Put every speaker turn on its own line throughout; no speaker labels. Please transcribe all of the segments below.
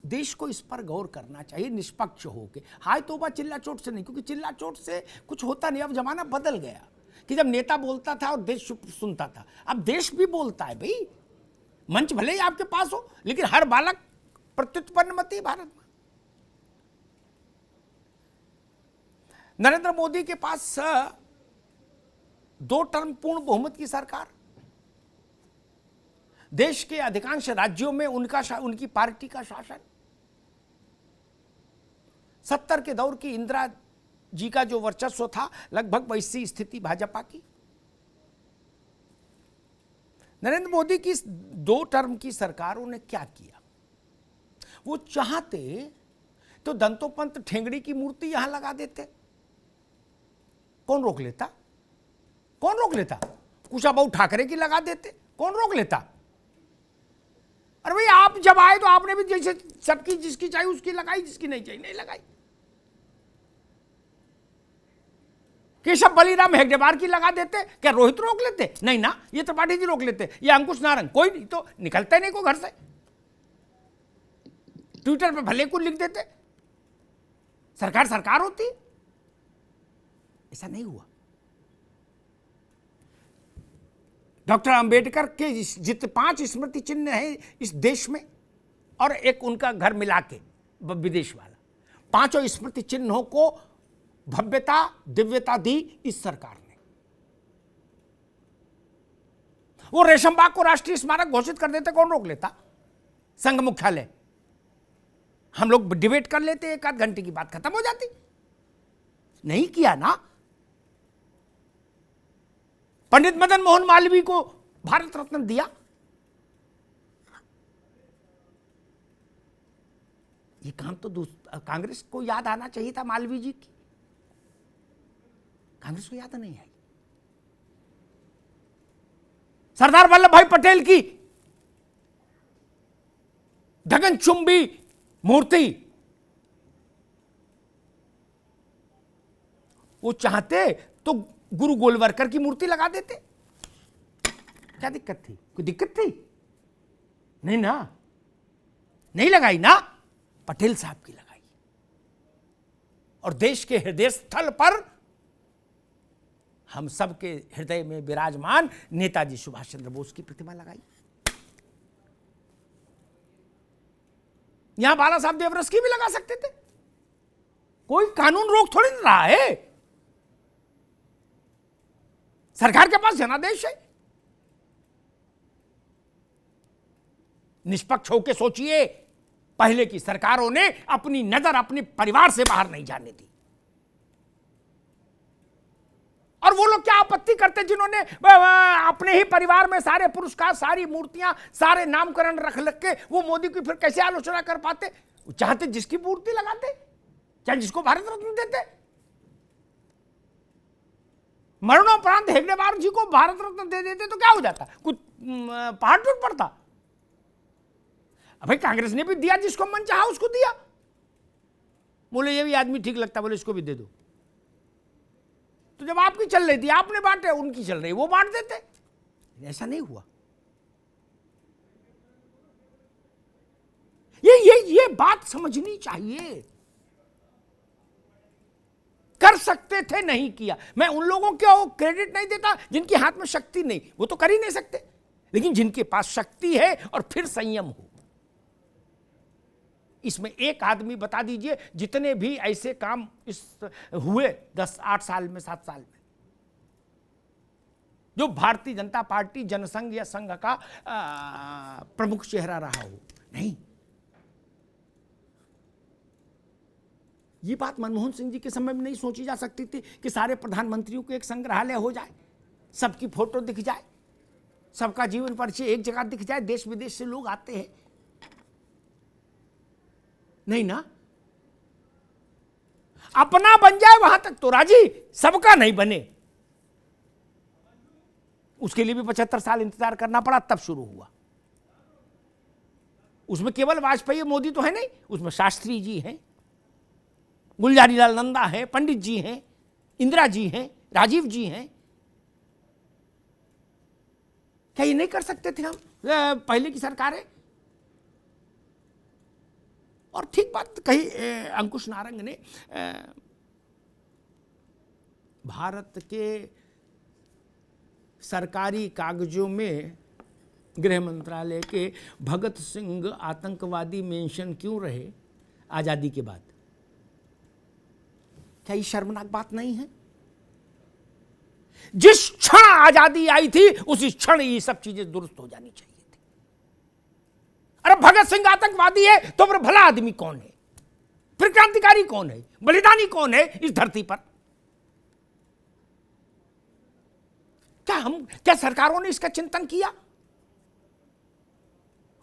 देश को इस पर गौर करना चाहिए निष्पक्ष होकर। हाय तोबा चिल्ला चोट से नहीं, क्योंकि चिल्ला चोट से कुछ होता नहीं। अब जमाना बदल गया कि जब नेता बोलता था और देश सुनता था, अब देश भी बोलता है। भाई मंच भले ही आपके पास हो, लेकिन हर बालक प्रत्युत्पन्न मत ही भारत में। नरेंद्र मोदी के पास 2 टर्म पूर्ण बहुमत की सरकार, देश के अधिकांश राज्यों में उनकी पार्टी का शासन, 70 के दौर की इंदिरा जी का जो वर्चस्व था, लगभग वैसी स्थिति भाजपा की। नरेंद्र मोदी की 2 टर्म की सरकारों ने क्या किया? वो चाहते तो दंतोपंत ठेंगड़ी की मूर्ति यहां लगा देते, कौन रोक लेता? कौन रोक लेता? कुशाभाऊ ठाकरे की लगा देते, कौन रोक लेता? अरे भाई आप जब आए तो आपने भी जैसे सबकी जिसकी चाहिए उसकी लगाई, जिसकी नहीं चाहिए नहीं लगाई। केशव बलिराम हेगडेवार की लगा देते, क्या रोहित रोक लेते? नहीं ना, ये त्रिपाठी जी रोक लेते, ये अंकुश नारंग, कोई नहीं तो निकलता ही नहीं को घर से। ट्विटर पे भले को लिख देते, सरकार सरकार होती। ऐसा नहीं हुआ। डॉक्टर अंबेडकर के जितने 5 स्मृति चिन्ह हैं इस देश में, और एक उनका घर मिला के विदेश वाला, 5 स्मृति चिन्हों को भव्यता दिव्यता दी इस सरकार ने। वो रेशमबाग को राष्ट्रीय स्मारक घोषित कर देते, कौन रोक लेता? संघ मुख्यालय, हम लोग डिबेट कर लेते, 1 आध घंटे की बात खत्म हो जाती। नहीं किया ना। पंडित मदन मोहन मालवीय को भारत रत्न दिया, ये काम तो कांग्रेस को याद आना चाहिए था। मालवीय जी की कांग्रेस को याद नहीं आई। सरदार वल्लभ भाई पटेल की गगनचुंबी मूर्ति, वो चाहते तो गुरु गोलवलकर की मूर्ति लगा देते, क्या दिक्कत थी? कोई दिक्कत थी? नहीं ना, नहीं लगाई ना, पटेल साहब की लगाई। और देश के हृदय स्थल पर, हम सबके हृदय में विराजमान नेताजी सुभाष चंद्र बोस की प्रतिमा लगाई। यहां बाला साहब देवरस की भी लगा सकते थे, कोई कानून रोक थोड़ी नहीं रहा है। सरकार के पास जनादेश है। निष्पक्ष होकर सोचिए, पहले की सरकारों ने अपनी नजर अपने परिवार से बाहर नहीं जाने दी। और वो लोग क्या आपत्ति करते जिन्होंने अपने ही परिवार में सारे पुरस्कार, सारी मूर्तियां, सारे नामकरण रख के वो मोदी की फिर कैसे आलोचना कर पाते? वो चाहते जिसकी मूर्ति लगाते, चाहे जिसको भारत रत्न देते। मरणोपरांत हेगडेवार जी को भारत रत्न दे देते तो क्या हो जाता? कुछ पहाड़ टूट पड़ता? अबे कांग्रेस ने भी दिया, जिसको मन चाहा उसको दिया। बोले ये भी आदमी ठीक लगता, बोले इसको भी दे दो। तो जब आपकी चल रही थी आपने बांटे, उनकी चल रही वो बांट देते। ऐसा नहीं हुआ। ये बात समझनी चाहिए। कर सकते थे, नहीं किया। मैं उन लोगों को क्रेडिट नहीं देता जिनके हाथ में शक्ति नहीं, वो तो कर ही नहीं सकते। लेकिन जिनके पास शक्ति है और फिर संयम हो, इसमें एक आदमी बता दीजिए जितने भी ऐसे काम इस हुए 10-8 साल में, 7 साल में, जो भारतीय जनता पार्टी जनसंघ या संघ का प्रमुख चेहरा रहा हो। नहीं, ये बात मनमोहन सिंह जी के समय में नहीं सोची जा सकती थी कि सारे प्रधानमंत्रियों को एक संग्रहालय हो जाए, सबकी फोटो दिख जाए, सबका जीवन परिचय एक जगह दिख जाए, देश विदेश से लोग आते हैं। नहीं ना, अपना बन जाए वहां तक तो राजी, सबका नहीं बने। उसके लिए भी 75 साल इंतजार करना पड़ा, तब शुरू हुआ। उसमें केवल वाजपेयी मोदी तो है नहीं, उसमें शास्त्री जी हैं, गुलजारी लाल नंदा हैं, पंडित जी हैं, इंदिरा जी हैं, राजीव जी हैं। क्या ये नहीं कर सकते थे हम पहले की सरकारें? और ठीक बात कही अंकुश नारंग ने। भारत के सरकारी कागजों में गृह मंत्रालय के भगत सिंह आतंकवादी मेंशन क्यों रहे आजादी के बाद? क्या ये शर्मनाक बात नहीं है? जिस क्षण आजादी आई थी उसी क्षण ये सब चीजें दुरुस्त हो जानी चाहिए थी। अरे भगत सिंह आतंकवादी है तो फिर भला आदमी कौन है? फिर क्रांतिकारी कौन है? बलिदानी कौन है इस धरती पर? क्या सरकारों ने इसका चिंतन किया?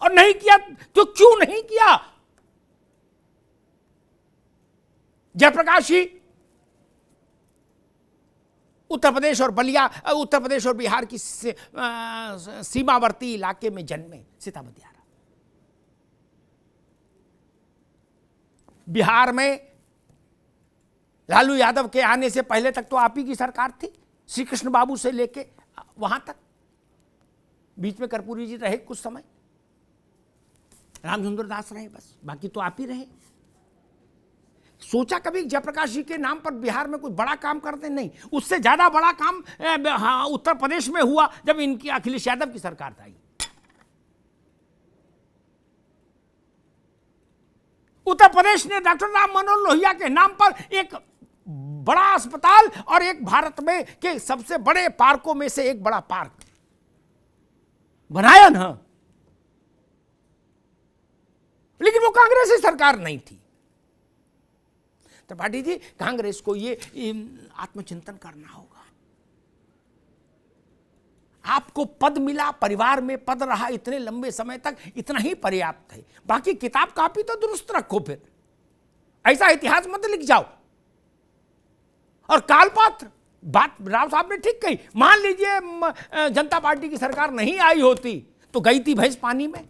और नहीं किया तो क्यों नहीं किया? जयप्रकाश जी उत्तर प्रदेश और बिहार की सीमावर्ती इलाके में जन्मे, सीतामढ़ी। बिहार में लालू यादव के आने से पहले तक तो आप ही की सरकार थी, श्री कृष्ण बाबू से लेके वहां तक। बीच में कर्पूरी जी रहे कुछ समय, रामचंद्र दास रहे, बस बाकी तो आप ही रहे। सोचा कभी जयप्रकाश जी के नाम पर बिहार में कुछ बड़ा काम करते? नहीं। उससे ज्यादा बड़ा काम उत्तर प्रदेश में हुआ जब इनकी अखिलेश यादव की सरकार आई। उत्तर प्रदेश ने डॉक्टर राम मनोहर लोहिया के नाम पर एक बड़ा अस्पताल और एक भारत में के सबसे बड़े पार्कों में से एक बड़ा पार्क बनाया ना, लेकिन वो कांग्रेस की सरकार नहीं थी। त्रिपाठी जी, कांग्रेस को ये आत्मचिंतन करना होगा। आपको पद मिला, परिवार में पद रहा इतने लंबे समय तक, इतना ही पर्याप्त है। बाकी किताब कापी तो दुरुस्त रखो, फिर ऐसा इतिहास मत लिख जाओ। और कालपात्र बात राव साहब ने ठीक कही। मान लीजिए जनता पार्टी की सरकार नहीं आई होती तो गई थी भैंस पानी में।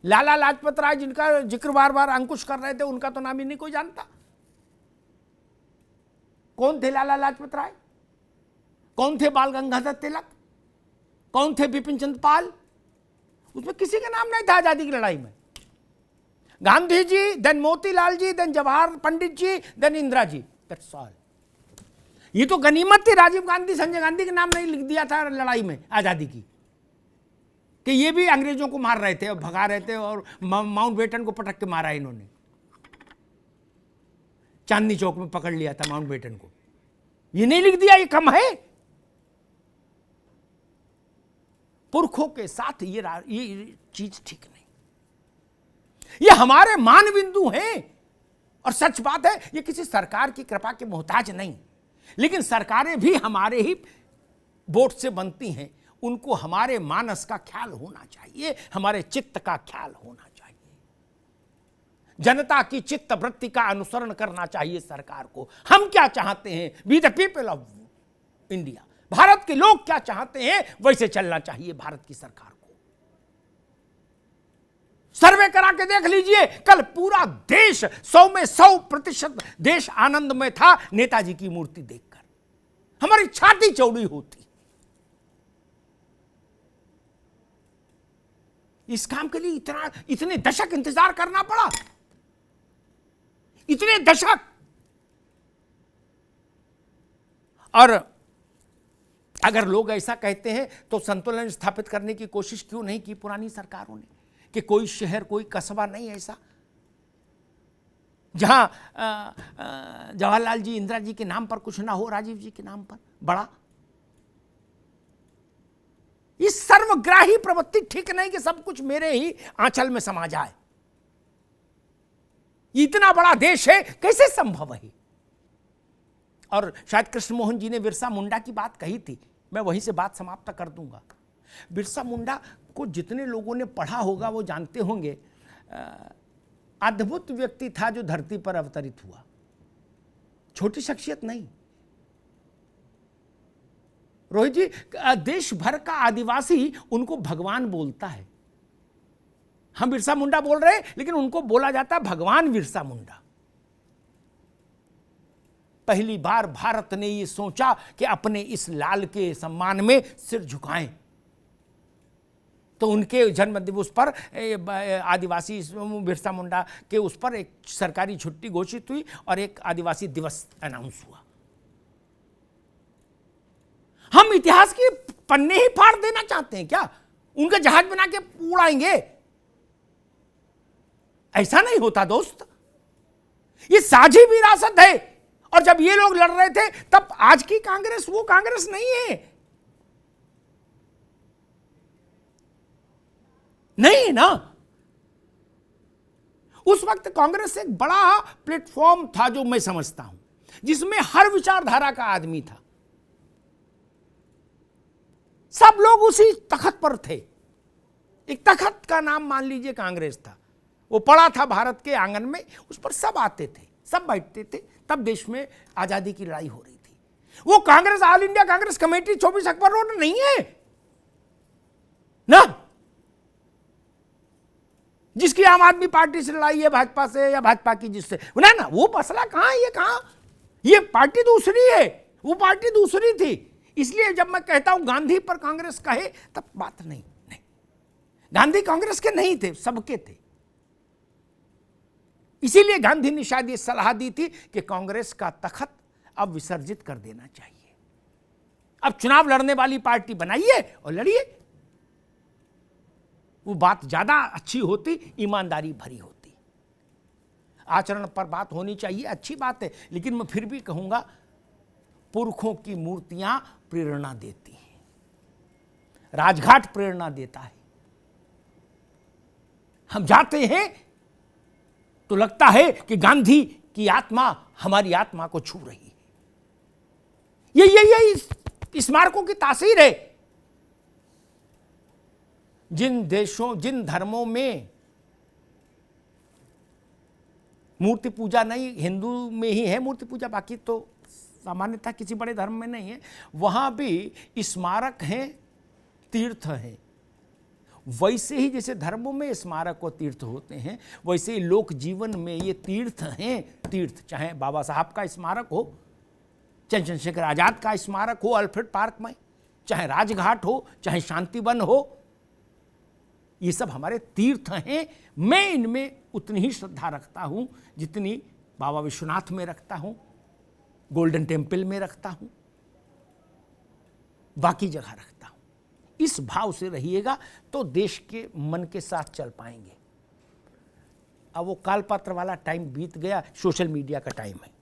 लाला लाजपत राय, जिनका जिक्र बार बार अंकुश कर रहे थे, उनका तो नाम ही नहीं कोई जानता। कौन थे लाला लाजपत राय? कौन थे बाल गंगाधर तिलक? कौन थे बिपिन चंद्र पाल? उसमें किसी का नाम नहीं था आजादी की लड़ाई में। Gandhi ji, then Motilal ji, then Jawahar Pandit ji, then Indira ji, that's all. ये तो गनीमत थी राजीव गांधी, संजय गांधी के नाम नहीं लिख दिया था लड़ाई में आजादी की, कि ये भी अंग्रेजों को मार रहे थे और भगा रहे थे, और माउंट बेटन को पटक के मारा इन्होंने। चांदनी चौक में पकड़ लिया था माउंट बेटन को। ये नहीं लिख दिया, ये कम है? पुरखों के साथ ये चीज ठीक नहीं। ये हमारे मान बिंदु हैं, और सच बात है ये किसी सरकार की कृपा के मोहताज नहीं। लेकिन सरकारें भी हमारे ही वोट से बनती हैं, उनको हमारे मानस का ख्याल होना चाहिए, हमारे चित्त का ख्याल होना चाहिए, जनता की चित्त वृत्ति का अनुसरण करना चाहिए सरकार को। हम क्या चाहते हैं, we the people of India, Bharat के लोग क्या चाहते हैं वैसे चलना चाहिए भारत की सरकार को। सर्वे करा के देख लीजिए, कल पूरा देश 100 में 100% देश आनंद में था नेताजी की मूर्ति देखकर। हमारी छाती चौड़ी होती। इस काम के लिए इतने दशक इंतजार करना पड़ा, इतने दशक। और अगर लोग ऐसा कहते हैं तो संतुलन स्थापित करने की कोशिश क्यों नहीं की पुरानी सरकारों ने, कि कोई शहर, कोई कस्बा नहीं ऐसा जहां जवाहरलाल जी, इंदिरा जी के नाम पर कुछ ना हो, राजीव जी के नाम पर बड़ा। इस सर्वग्राही प्रवृत्ति ठीक नहीं कि सब कुछ मेरे ही आंचल में समा जाए। इतना बड़ा देश है, कैसे संभव है? और शायद कृष्ण मोहन जी ने बिरसा मुंडा की बात कही थी, मैं वहीं से बात समाप्त कर दूंगा। बिरसा मुंडा को जितने लोगों ने पढ़ा होगा वो जानते होंगे, अद्भुत व्यक्ति था जो धरती पर अवतरित हुआ, छोटी शख्सियत नहीं। रोहित जी, देश भर का आदिवासी उनको भगवान बोलता है। हम बिरसा मुंडा बोल रहे हैं, लेकिन उनको बोला जाता है भगवान बिरसा मुंडा। पहली बार भारत ने ये सोचा कि अपने इस लाल के सम्मान में सिर झुकाएं। तो उनके जन्म दिवस पर आदिवासी बिरसा मुंडा के उस पर एक सरकारी छुट्टी घोषित हुई और एक आदिवासी दिवस अनाउंस हुआ। हम इतिहास के पन्ने ही फाड़ देना चाहते हैं क्या? उनका जहाज बना के उड़ाएंगे? ऐसा नहीं होता दोस्त। ये साझी विरासत है। और जब ये लोग लड़ रहे थे तब आज की कांग्रेस वो कांग्रेस नहीं है, नहीं ना। उस वक्त कांग्रेस एक बड़ा प्लेटफॉर्म था जो मैं समझता हूं, जिसमें हर विचारधारा का आदमी था। सब लोग उसी तख्त पर थे। एक तख्त का नाम मान लीजिए कांग्रेस था। वो पड़ा था भारत के आंगन में, उस पर सब आते थे, सब बैठते थे। तब देश में आजादी की लड़ाई हो रही थी। वो Congress all India Congress committee 24 Akbar road नहीं है ना, जिसकी आम आदमी पार्टी से लड़ाई है, भाजपा से या भाजपा की जिससे ना ना। वो मसला कहां है, ये कहां, ये पार्टी दूसरी है, वो पार्टी दूसरी थी। इसलिए जब मैं कहता हूं गांधी पर कांग्रेस कहे तब बात नहीं, गांधी कांग्रेस के नहीं थे, सबके थे। इसीलिए गांधी ने शायद ये सलाह दी थी कि कांग्रेस का तख्त अब विसर्जित कर देना चाहिए। अब चुनाव लड़ने वाली पार्टी बनाइए और लड़िए। वो बात ज्यादा अच्छी होती, ईमानदारी भरी होती। आचरण पर बात होनी चाहिए, अच्छी बात है, लेकिन मैं फिर भी कहूंगा पुरखों की मूर्तियां प्रेरणा देती हैं, राजघाट प्रेरणा देता है। हम जाते हैं तो लगता है कि गांधी की आत्मा हमारी आत्मा को छू रही है। ये स्मारकों की तासीर है। जिन देशों, जिन धर्मों में मूर्ति पूजा नहीं, हिंदू में ही है मूर्ति पूजा, बाकी तो सामान्यतः किसी बड़े धर्म में नहीं है, वहां भी स्मारक हैं, तीर्थ हैं। वैसे ही जैसे धर्मों में स्मारक और तीर्थ होते हैं, वैसे ही लोक जीवन में ये तीर्थ हैं। तीर्थ चाहे बाबा साहब का स्मारक हो, चाहे चंद्रशेखर आजाद का स्मारक हो अल्फ्रेड पार्क में, चाहे राजघाट हो, चाहे शांतिवन हो, ये सब हमारे तीर्थ हैं। मैं इनमें उतनी ही श्रद्धा रखता हूं जितनी बाबा विश्वनाथ में रखता हूं, गोल्डन टेम्पल में रखता हूं, बाकी जगह रखता हूं। इस भाव से रहिएगा तो देश के मन के साथ चल पाएंगे। अब वो कालपत्र वाला टाइम बीत गया, सोशल मीडिया का टाइम है।